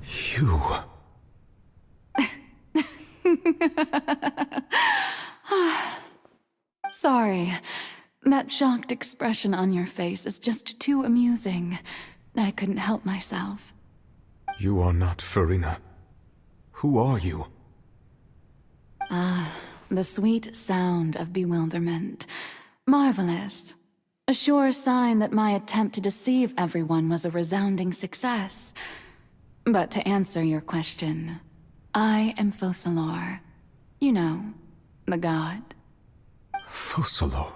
You... Sorry. That shocked expression on your face is just too amusing. I couldn't help myself. You are not Farina. Who are you? The sweet sound of bewilderment. Marvelous. A sure sign that my attempt to deceive everyone was a resounding success. But to answer your question, I am Focalor. You know, the god. Focalor?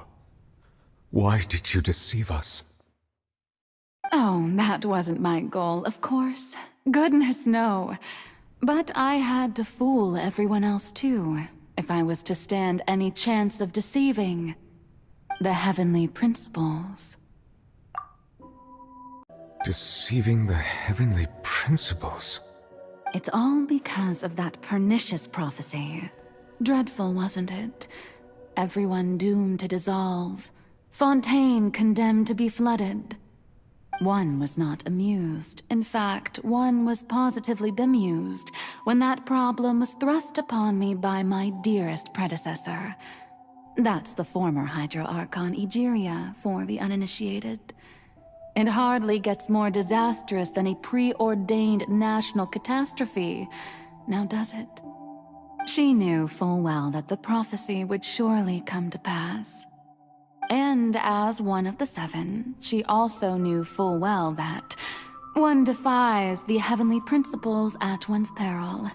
Why did you deceive us? Oh, that wasn't my goal, of course. Goodness, no. But I had to fool everyone else too, if I was to stand any chance of deceiving the heavenly principles. Deceiving the heavenly principles? It's all because of that pernicious prophecy. Dreadful, wasn't it? Everyone doomed to dissolve. Fontaine condemned to be flooded. One was not amused. In fact, one was positively bemused when that problem was thrust upon me by my dearest predecessor. That's the former Hydro Archon Egeria, for the uninitiated. It hardly gets more disastrous than a preordained national catastrophe, now does it? She knew full well that the prophecy would surely come to pass. And as one of the seven, she also knew full well that one defies the heavenly principles at one's peril.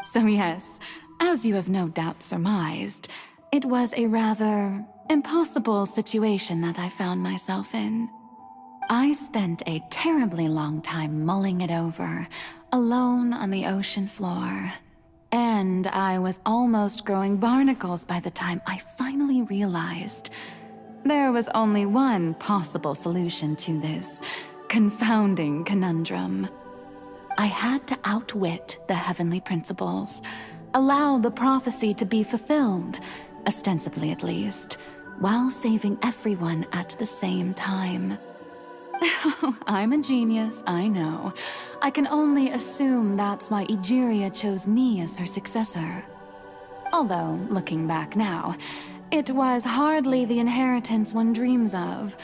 So yes, as you have no doubt surmised, it was a rather impossible situation that I found myself in. I spent a terribly long time mulling it over, alone on the ocean floor. And I was almost growing barnacles by the time I finally realized there was only one possible solution to this confounding conundrum. I had to outwit the heavenly principles, allow the prophecy to be fulfilled, ostensibly at least, while saving everyone at the same time. I'm a genius, I know. I can only assume that's why Egeria chose me as her successor. Although, looking back now, it was hardly the inheritance one dreams of.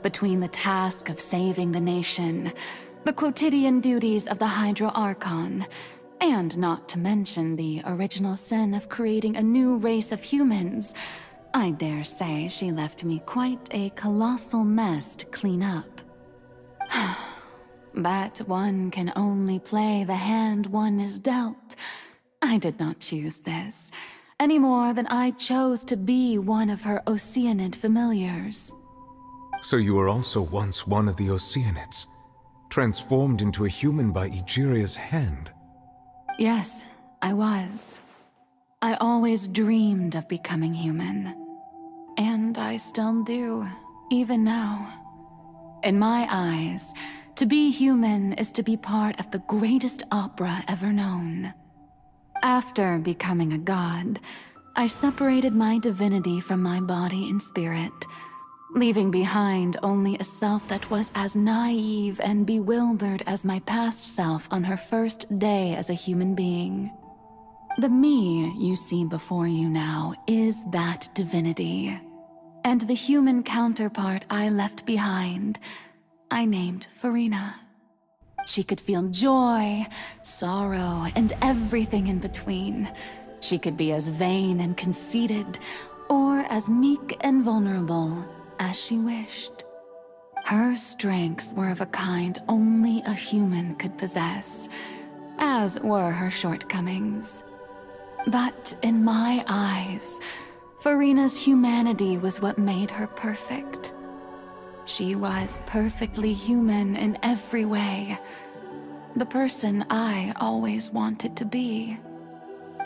Between the task of saving the nation, the quotidian duties of the Hydro Archon, and not to mention the original sin of creating a new race of humans, I dare say she left me quite a colossal mess to clean up. But one can only play the hand one is dealt. I did not choose this, any more than I chose to be one of her Oceanid familiars. So you were also once one of the Oceanids, transformed into a human by Egeria's hand? Yes, I was. I always dreamed of becoming human. And I still do, even now. In my eyes, to be human is to be part of the greatest opera ever known. After becoming a god, I separated my divinity from my body and spirit, leaving behind only a self that was as naive and bewildered as my past self on her first day as a human being. The me you see before you now is that divinity. And the human counterpart I left behind, I named Farina. She could feel joy, sorrow, and everything in between. She could be as vain and conceited, or as meek and vulnerable as she wished. Her strengths were of a kind only a human could possess, as were her shortcomings. But in my eyes, Farina's humanity was what made her perfect. She was perfectly human in every way. The person I always wanted to be.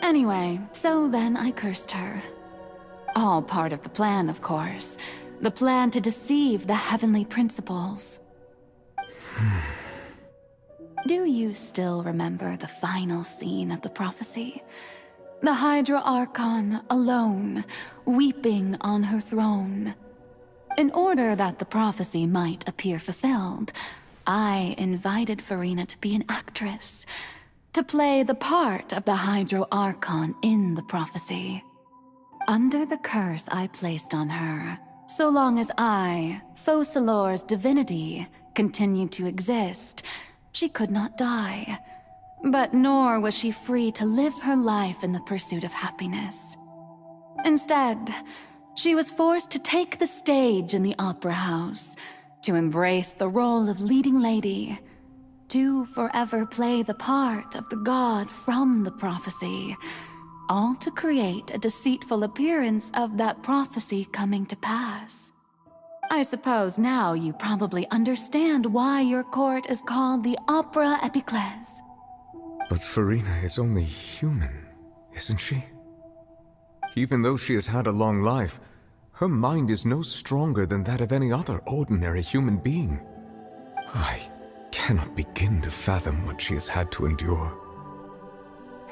Anyway, so then I cursed her. All part of the plan, of course. The plan to deceive the heavenly principles. Do you still remember the final scene of the prophecy? The Hydra Archon alone, weeping on her throne. In order that the prophecy might appear fulfilled, I invited Farina to be an actress, to play the part of the Hydro Archon in the prophecy. Under the curse I placed on her, so long as I, Focalor's divinity, continued to exist, she could not die. But nor was she free to live her life in the pursuit of happiness. Instead, she was forced to take the stage in the opera house, to embrace the role of leading lady, to forever play the part of the god from the prophecy, all to create a deceitful appearance of that prophecy coming to pass. I suppose now you probably understand why your court is called the Opera Epiclese. But Farina is only human, isn't she? Even though she has had a long life, her mind is no stronger than that of any other ordinary human being. I cannot begin to fathom what she has had to endure.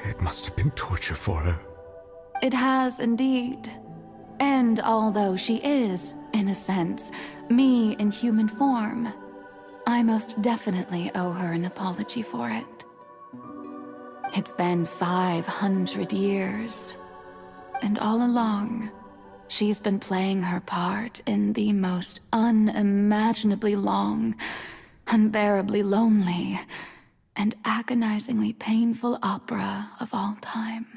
It must have been torture for her. It has indeed. And although she is, in a sense, me in human form, I most definitely owe her an apology for it. It's been 500 years, and all along, she's been playing her part in the most unimaginably long, unbearably lonely, and agonizingly painful opera of all time.